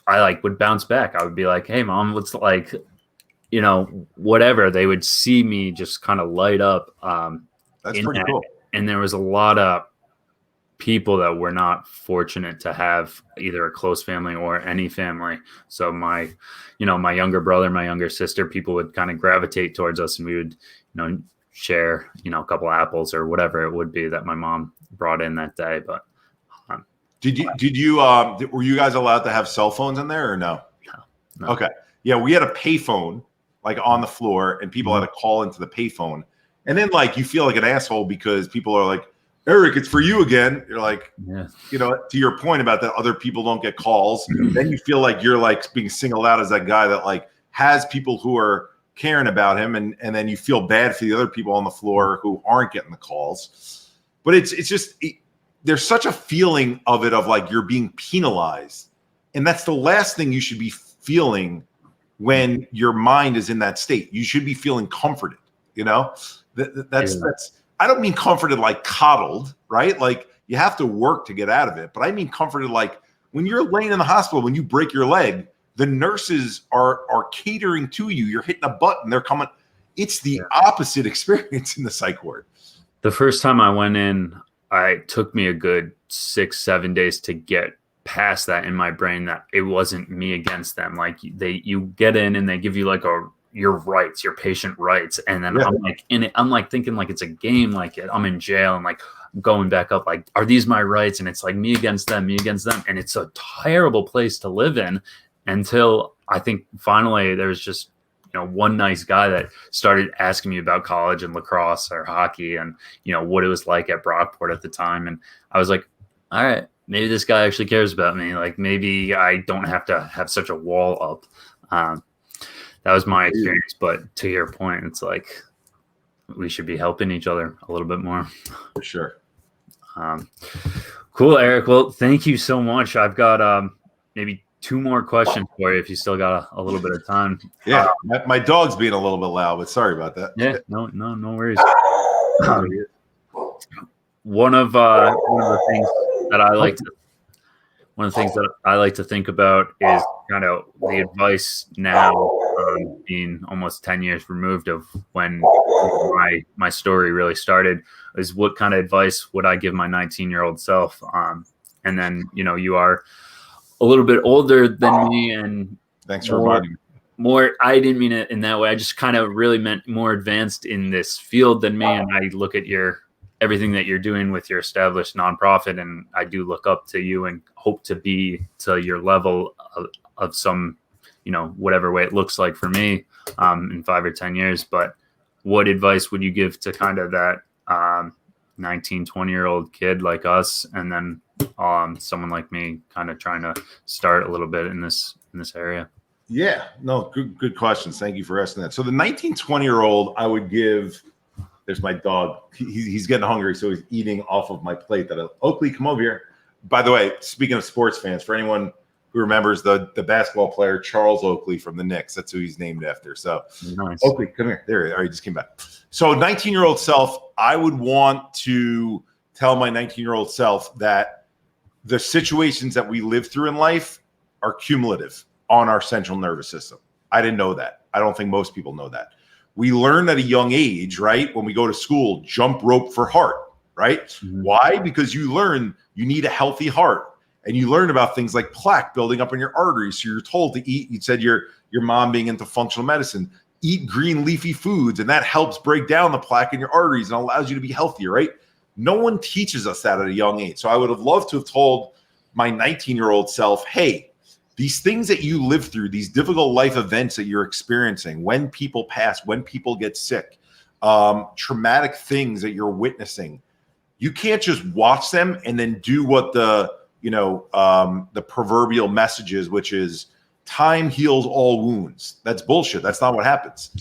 like would bounce back. I would be like, hey mom, let's like you know, whatever, they would see me just kind of light up. That's pretty cool. And there was a lot of people that were not fortunate to have either a close family or any family. So my younger brother, my younger sister, people would kind of gravitate towards us, and we would, share, a couple apples or whatever it would be that my mom brought in that day. But were you guys allowed to have cell phones in there or no? No. Okay. Yeah, we had a payphone like on the floor, and people had to call into the payphone. And then like you feel like an asshole because people are like, Eric, it's for you again. You're like, yeah. To your point about that other people don't get calls. Then you feel like you're like being singled out as that guy that like has people who are caring about him, and then you feel bad for the other people on the floor who aren't getting the calls. But it's just there's such a feeling of it of like you're being penalized, and that's the last thing you should be feeling when your mind is in that state. You should be feeling comforted. That's I don't mean comforted like coddled, right? Like you have to work to get out of it. But I mean comforted like when you're laying in the hospital, when you break your leg, the nurses are catering to you. You're hitting a button, they're coming. It's the opposite experience in the psych ward. The first time I went in, it took me a good 6-7 days to get past that in my brain, that it wasn't me against them. Like you get in and they give you like your rights, your patient rights. And then I'm like in it, I'm like thinking like it's a game, like I'm in jail and like going back up, like, are these my rights? And it's like me against them. And it's a terrible place to live in until I think finally there's just, one nice guy that started asking me about college and lacrosse or hockey and, what it was like at Brockport at the time. And I was like, all right, maybe this guy actually cares about me. Like maybe I don't have to have such a wall up. That was my experience. But to your point, it's like we should be helping each other a little bit more. For sure. Cool, Eric. Well, thank you so much. I've got maybe 2 more questions for you if you still got a little bit of time. Yeah, my dog's being a little bit loud, but sorry about that. Yeah, no worries. One of the things that I like to think about is kind of the advice now, being almost 10 years removed of when my story really started, is what kind of advice would I give my 19-year-old self? And then, you are a little bit older than me, and thanks for reminding me. More, I didn't mean it in that way. I just kind of really meant more advanced in this field than me. And I look at everything that you're doing with your established nonprofit, and I do look up to you and hope to be to your level of some, whatever way it looks like for me in 5 or 10 years. But what advice would you give to kind of that 19, 20-year-old kid like us, and then someone like me kind of trying to start a little bit in this area? Yeah, no, good questions. Thank you for asking that. So the 19, 20-year-old, I would give, there's my dog. He's getting hungry, so he's eating off of my plate. Oakley, come over here. By the way, speaking of sports fans, for anyone who remembers the basketball player Charles Oakley from the Knicks, that's who he's named after. So nice. Oakley, come here. There, all right, just came back. So 19-year-old self, I would want to tell my 19-year-old self that the situations that we live through in life are cumulative on our central nervous system. I didn't know that. I don't think most people know that. We learn at a young age, right? When we go to school, jump rope for heart, right? Mm-hmm. Why? Because you learn you need a healthy heart. And you learn about things like plaque building up in your arteries. So you're told to eat, you said your mom being into functional medicine, eat green leafy foods, and that helps break down the plaque in your arteries and allows you to be healthier, right? No one teaches us that at a young age. So I would have loved to have told my 19-year-old self, hey, these things that you live through, these difficult life events that you're experiencing, when people pass, when people get sick, traumatic things that you're witnessing, you can't just watch them and then do what the proverbial message is, which is time heals all wounds. That's bullshit. That's not what happens.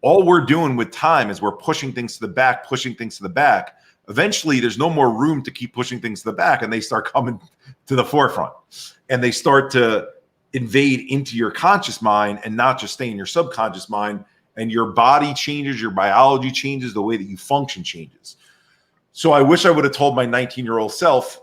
All we're doing with time is we're pushing things to the back, Eventually, there's no more room to keep pushing things to the back, and they start coming to the forefront, and they start to invade into your conscious mind and not just stay in your subconscious mind, and your body changes, your biology changes, the way that you function changes. So I wish I would have told my 19-year-old self,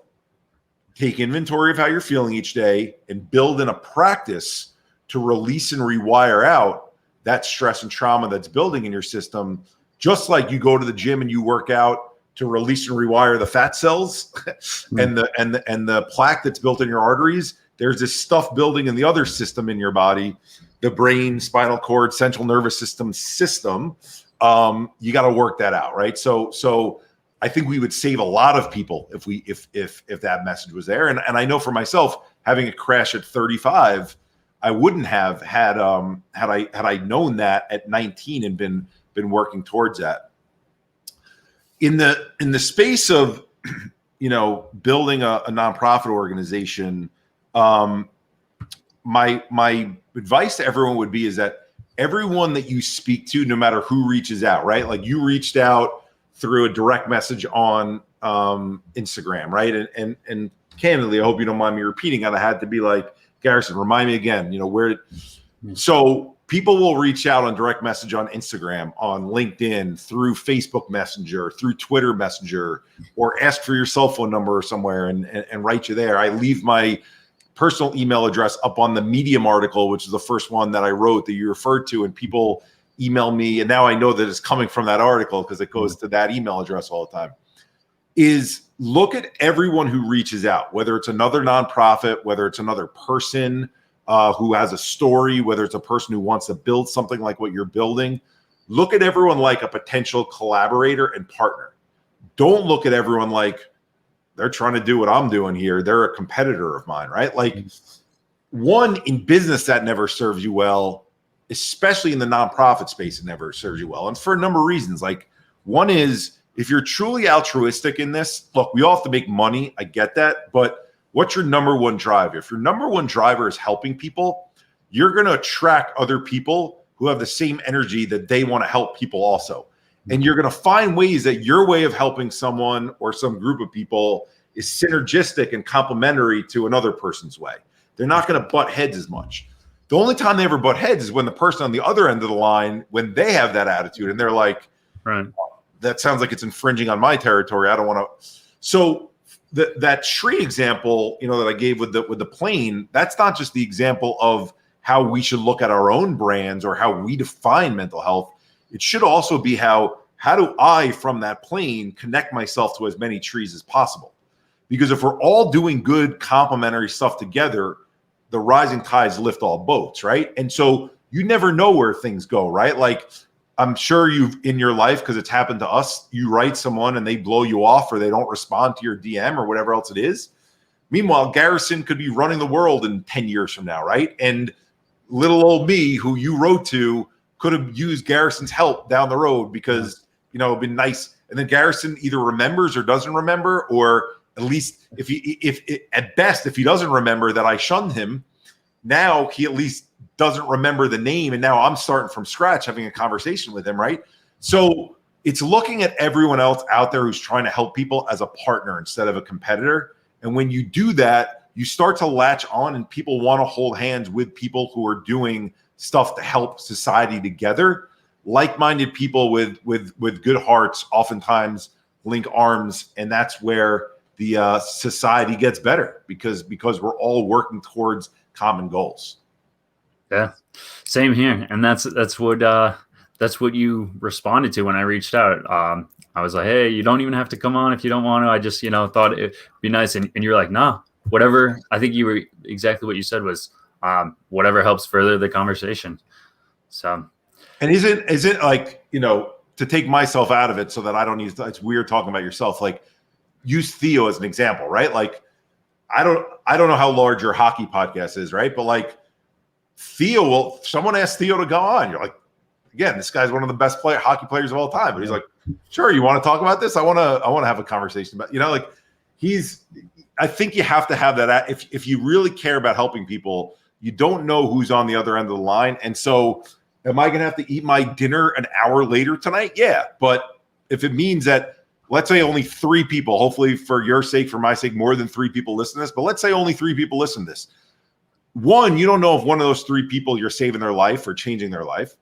take inventory of how you're feeling each day and build in a practice to release and rewire out that stress and trauma that's building in your system, just like you go to the gym and you work out to release and rewire the fat cells and the plaque that's built in your arteries. There's this stuff building in the other system in your body, the brain, spinal cord, central nervous system. You got to work that out, right? So I think we would save a lot of people if that message was there. And I know for myself, having a crash at 35, I wouldn't have had I known that at 19 and been working towards that. In the space of building a nonprofit organization, my advice to everyone would be is that everyone that you speak to, no matter who reaches out, right? Like you reached out through a direct message on Instagram, right? And candidly, I hope you don't mind me repeating it. I had to be like, Garrison, remind me again, where. So people will reach out on direct message on Instagram, on LinkedIn, through Facebook Messenger, through Twitter Messenger, or ask for your cell phone number somewhere and write you there. I leave my personal email address up on the Medium article, which is the first one that I wrote that you referred to, and people email me. And now I know that it's coming from that article because it goes to that email address all the time. Is look at everyone who reaches out, whether it's another nonprofit, whether it's another person who has a story, whether it's a person who wants to build something like what you're building. Look at everyone like a potential collaborator and partner. Don't look at everyone like they're trying to do what I'm doing here. They're a competitor of mine, right? Like one, in business that never serves you well, especially in the nonprofit space, it never serves you well. And for a number of reasons. Like one is, if you're truly altruistic in this, look, we all have to make money. I get that. But what's your number one driver? If your number one driver is helping people, you're going to attract other people who have the same energy that they want to help people also. And you're going to find ways that your way of helping someone or some group of people is synergistic and complementary to another person's way. They're not going to butt heads as much. The only time they ever butt heads is when the person on the other end of the line, when they have that attitude and they're like, right, that sounds like it's infringing on my territory. I don't want to. So that tree example, that I gave with the plane, that's not just the example of how we should look at our own brands or how we define mental health. It should also be how do I, from that plane, connect myself to as many trees as possible? Because if we're all doing good complementary stuff together, the rising tides lift all boats, right? And so you never know where things go, right? Like I'm sure you've in your life, because it's happened to us, you write someone and they blow you off or they don't respond to your DM or whatever else it is. Meanwhile, Garrison could be running the world in 10 years from now, right? And little old me, who you wrote to, could have used Garrison's help down the road because, it'd been nice. And then Garrison either remembers or doesn't remember, or at least if he doesn't remember that I shunned him, now he at least doesn't remember the name. And now I'm starting from scratch, having a conversation with him. Right. So it's looking at everyone else out there who's trying to help people as a partner instead of a competitor. And when you do that, you start to latch on and people want to hold hands with people who are doing stuff to help society together. Like-minded people with good hearts oftentimes link arms, and that's where the society gets better because we're all working towards common goals. Yeah, same here, and that's what you responded to when I reached out. I was like, hey, you don't even have to come on if you don't want to. I just thought it'd be nice, and you're like, nah, whatever. I think you were exactly what you said was whatever helps further the conversation. So. And is it like, to take myself out of it so that I don't need to, it's weird talking about yourself, like use Theo as an example, right? Like, I don't know how large your hockey podcast is, right? But like Theo, someone asked Theo to go on. You're like, again, this guy's one of the best hockey players of all time. But he's like, sure, you want to talk about this? I want to have a conversation about, I think you have to have that. If you really care about helping people, you don't know who's on the other end of the line. And so, am I going to have to eat my dinner an hour later tonight? Yeah. But if it means that, let's say only 3 people, hopefully for your sake, for my sake, more than 3 people listen to this, but let's say only 3 people listen to this. 1, you don't know if one of those 3 people you're saving their life or changing their life.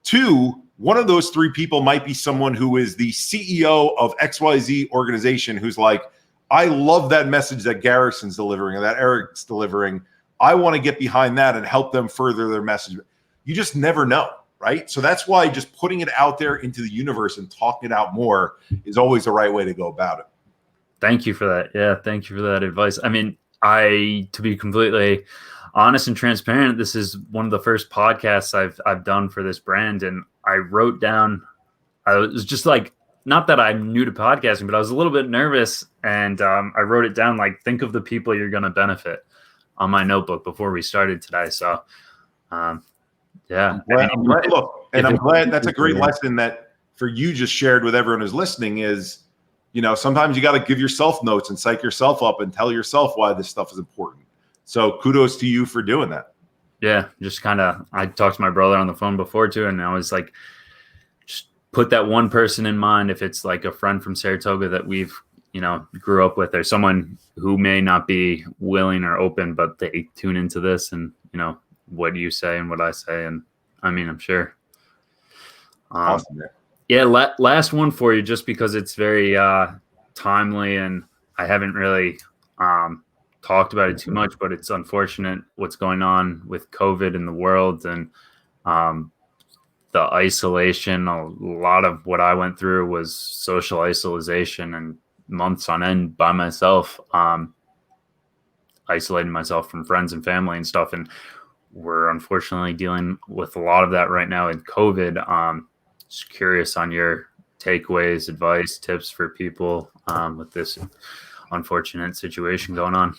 2, one of those 3 people might be someone who is the CEO of XYZ organization who's like, I love that message that Garrison's delivering or that Eric's delivering. I want to get behind that and help them further their message. You just never know, right? So that's why just putting it out there into the universe and talking it out more is always the right way to go about it. Thank you for that. Yeah, thank you for that advice. I mean, to be completely honest and transparent, this is one of the first podcasts I've done for this brand, and I wrote down. I was just like, not that I'm new to podcasting, but I was a little bit nervous, and I wrote it down, like, think of the people you're going to benefit, on my notebook before we started today. So, yeah. I'm glad that's a great lesson that for you just shared with everyone who's listening is, sometimes you got to give yourself notes and psych yourself up and tell yourself why this stuff is important. So kudos to you for doing that. Yeah, just kind of, I talked to my brother on the phone before too, and I was like, just put that one person in mind. If it's like a friend from Saratoga that we've, grew up with, or someone who may not be willing or open, but they tune into this and, what you say and what I say. And I mean, I'm sure. Awesome, man. Yeah, last one for you, just because it's very timely, and I haven't really talked about it too much, but it's unfortunate what's going on with COVID in the world, and the isolation. A lot of what I went through was social isolation and months on end by myself, isolating myself from friends and family and stuff. And we're unfortunately dealing with a lot of that right now in COVID. Just curious on your takeaways, advice, tips for people with this unfortunate situation going on.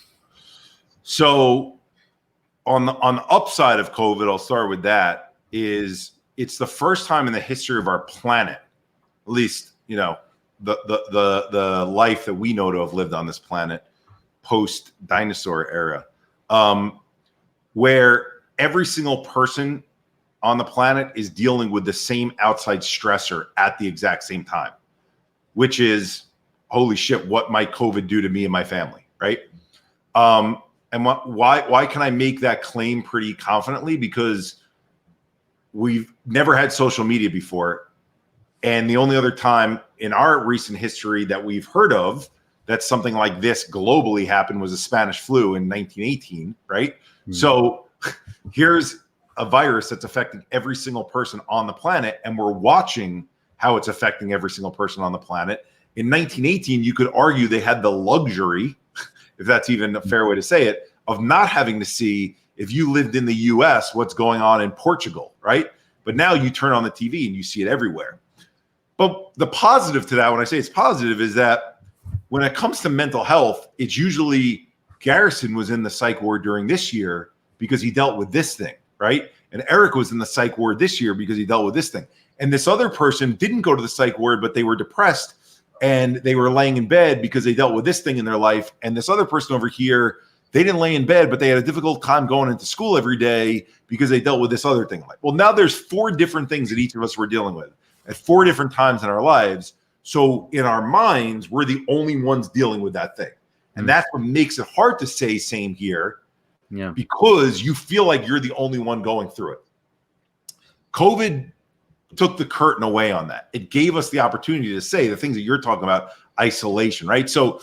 So on the upside of COVID, I'll start with that, is it's the first time in the history of our planet, at least, the life that we know to have lived on this planet post dinosaur era, where every single person on the planet is dealing with the same outside stressor at the exact same time, which is, holy shit, what might COVID do to me and my family, right? And why can I make that claim pretty confidently? Because we've never had social media before. And the only other time in our recent history that we've heard of that something like this globally happened was the Spanish flu in 1918, right? Mm-hmm. So here's a virus that's affecting every single person on the planet, and we're watching how it's affecting every single person on the planet. In 1918, you could argue they had the luxury, if that's even a fair way to say it, of not having to see, if you lived in the US, what's going on in Portugal, right? But now you turn on the TV and you see it everywhere. But the positive to that, when I say it's positive, is that when it comes to mental health, it's usually Garrison was in the psych ward during this year because he dealt with this thing, right? And Eric was in the psych ward this year because he dealt with this thing. And this other person didn't go to the psych ward, but they were depressed and they were laying in bed because they dealt with this thing in their life. And this other person over here, they didn't lay in bed, but they had a difficult time going into school every day because they dealt with this other thing. Well, now there's 4 different things that each of us were dealing with at 4 different times in our lives. So in our minds, we're the only ones dealing with that thing. And that's what makes it hard to say same here, because you feel like you're the only one going through it. COVID took the curtain away on that. It gave us the opportunity to say the things that you're talking about, isolation, right? So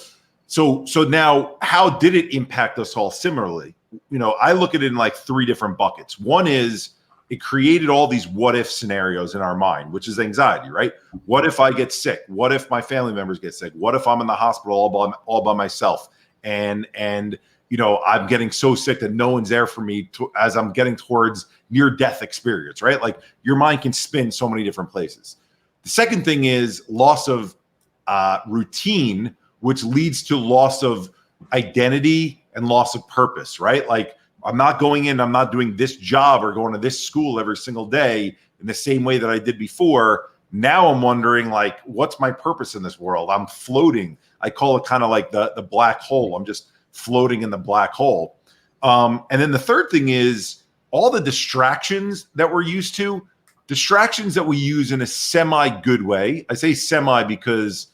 now, how did it impact us all similarly? I look at it in like 3 different buckets. One is it created all these what if scenarios in our mind, which is anxiety, right? What if I get sick? What if my family members get sick? What if I'm in the hospital all by myself? And I'm getting so sick that no one's there for me as I'm getting towards near death experience, right? Like your mind can spin so many different places. The second thing is loss of routine, which leads to loss of identity and loss of purpose, right? Like I'm not going in, I'm not doing this job or going to this school every single day in the same way that I did before. Now I'm wondering, like, what's my purpose in this world? I'm floating. I call it kind of like the black hole. I'm just floating in the black hole. And then the third thing is all the distractions that we're used to, distractions that we use in a semi-good way. I say semi because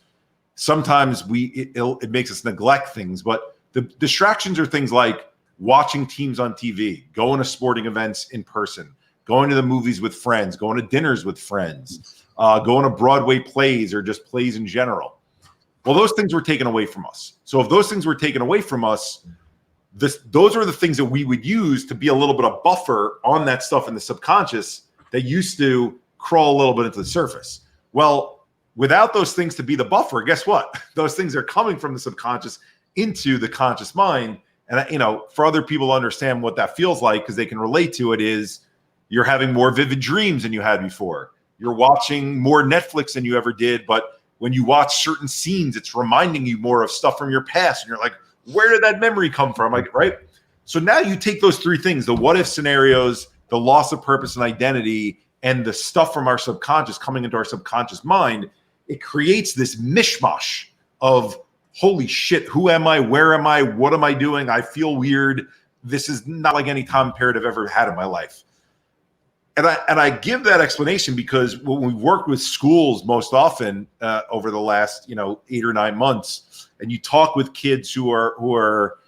sometimes it makes us neglect things, but the distractions are things like watching teams on TV, going to sporting events in person, going to the movies with friends, going to dinners with friends, going to Broadway plays or just plays in general. Well, those things were taken away from us. So if those things were taken away from us, those are the things that we would use to be a little bit of buffer on that stuff in the subconscious that used to crawl a little bit into the surface. Well, without those things to be the buffer, guess what? Those things are coming from the subconscious into the conscious mind. And, you know, for other people to understand what that feels like, because they can relate to it, is you're having more vivid dreams than you had before. You're watching more Netflix than you ever did. But when you watch certain scenes, it's reminding you more of stuff from your past. And you're like, where did that memory come from? Like, right? So now you take those three things, the what if scenarios, the loss of purpose and identity, and the stuff from our subconscious coming into our subconscious mind, it creates this mishmash of, holy shit, who am I? Where am I? What am I doing? I feel weird. This is not like any time period I've ever had in my life. And I give that explanation because when we worked with schools most often over the last 8 or 9 months, and you talk with kids who are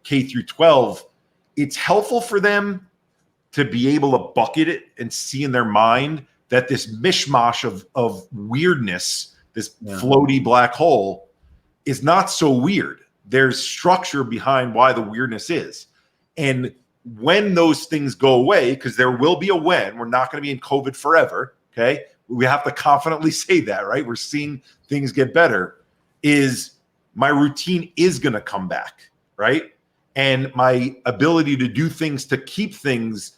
K through 12, it's helpful for them to be able to bucket it and see in their mind that this mishmash of weirdness, this floaty black hole, is not so weird. There's structure behind why the weirdness is. And when those things go away, because there will be a when, we're not going to be in COVID forever, okay? We have to confidently say that, right? We're seeing things get better, is my routine is going to come back, right? And my ability to do things to keep things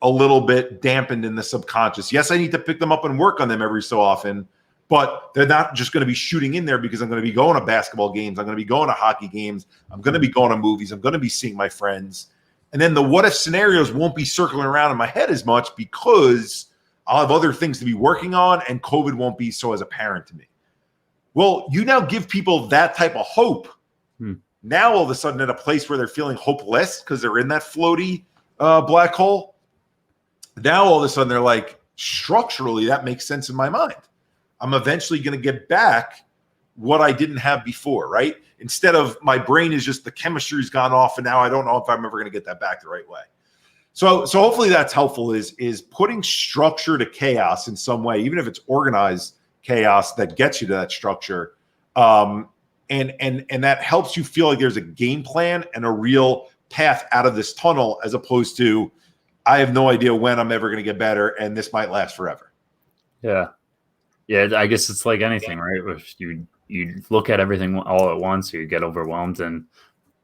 a little bit dampened in the subconscious. Yes, I need to pick them up and work on them every so often, but they're not just going to be shooting in there because I'm going to be going to basketball games. I'm going to be going to hockey games. I'm going to be going to movies. I'm going to be seeing my friends. And then the what if scenarios won't be circling around in my head as much because I'll have other things to be working on and COVID won't be so as apparent to me. Well, you now give people that type of hope. Now, all of a sudden, at a place where they're feeling hopeless because they're in that floaty black hole, now all of a sudden they're like, structurally, that makes sense in my mind. I'm eventually going to get back what I didn't have before, right? Instead of my brain is just the chemistry's gone off and now I don't know if I'm ever going to get that back the right way. So hopefully that's helpful, is putting structure to chaos in some way, even if it's organized chaos that gets you to that structure. And that helps you feel like there's a game plan and a real path out of this tunnel, as opposed to, I have no idea when I'm ever going to get better and this might last forever. Yeah. Yeah. I guess it's like anything, right? If you look at everything all at once, you get overwhelmed and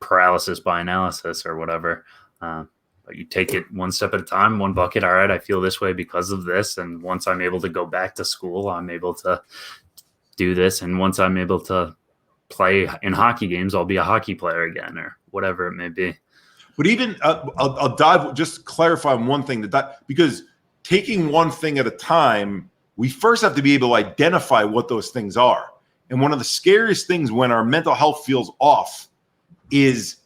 paralysis by analysis or whatever. But you take it one step at a time, one bucket. All right, I feel this way because of this. And once I'm able to go back to school, I'm able to do this. And once I'm able to play in hockey games, I'll be a hockey player again, or whatever it may be. But even I'll dive, just clarify on one thing, because taking one thing at a time, we first have to be able to identify what those things are. And one of the scariest things when our mental health feels off is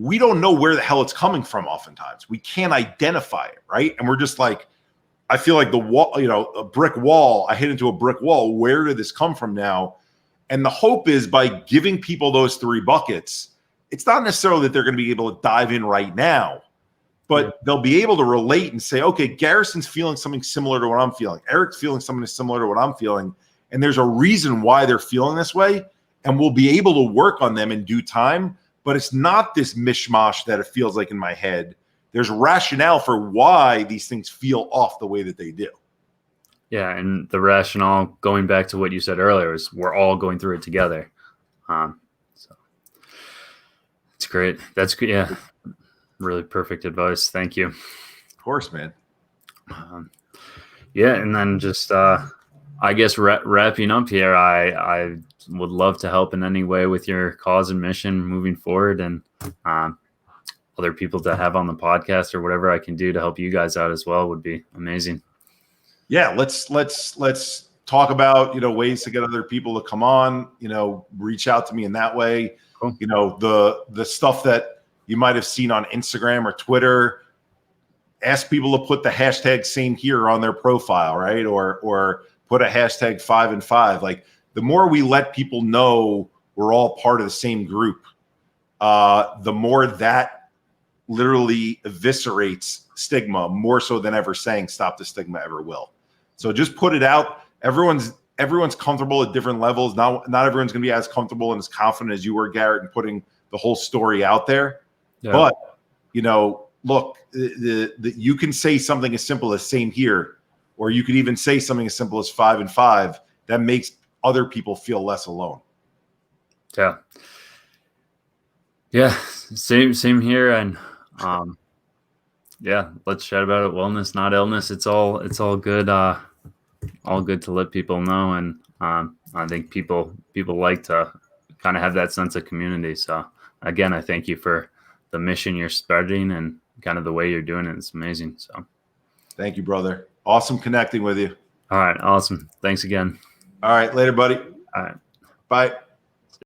we don't know where the hell it's coming from. Oftentimes we can't identify it, right? And we're just like, I feel like the wall, a brick wall, I hit into a brick wall. Where did this come from now? And the hope is, by giving people those 3 buckets, it's not necessarily that they're going to be able to dive in right now, but they'll be able to relate and say, okay, Garrison's feeling something similar to what I'm feeling. Eric's feeling something similar to what I'm feeling. And there's a reason why they're feeling this way. And we'll be able to work on them in due time. But it's not this mishmash that it feels like in my head. There's rationale for why these things feel off the way that they do. Yeah, and the rationale, going back to what you said earlier, is we're all going through it together. So it's great. That's good. Yeah, really perfect advice. Thank you. Of course, man. Yeah, and then just I guess wrapping up here, I would love to help in any way with your cause and mission moving forward, and other people to have on the podcast or whatever I can do to help you guys out as well would be amazing. Yeah, let's talk about ways to get other people to come on. Reach out to me in that way. Cool. The stuff that you might have seen on Instagram or Twitter. Ask people to put the hashtag same here on their profile, right? Or put a hashtag 5 and 5. Like, the more we let people know we're all part of the same group, the more that literally eviscerates stigma, more so than ever saying stop the stigma ever will. So just put it out. Everyone's comfortable at different levels. Not everyone's going to be as comfortable and as confident as you were, Garrett, in putting the whole story out there. Yeah. But, look, you can say something as simple as same here, or you could even say something as simple as 5 and 5 that makes other people feel less alone. Yeah. Yeah. Same here. And, yeah, let's chat about it. Wellness, not illness. It's all good. All good to let people know. And, I think people like to kind of have that sense of community. So again, I thank you for the mission you're spreading and kind of the way you're doing it. It's amazing. So thank you, brother. Awesome connecting with you. All right. Awesome. Thanks again. All right. Later, buddy. All right. Bye.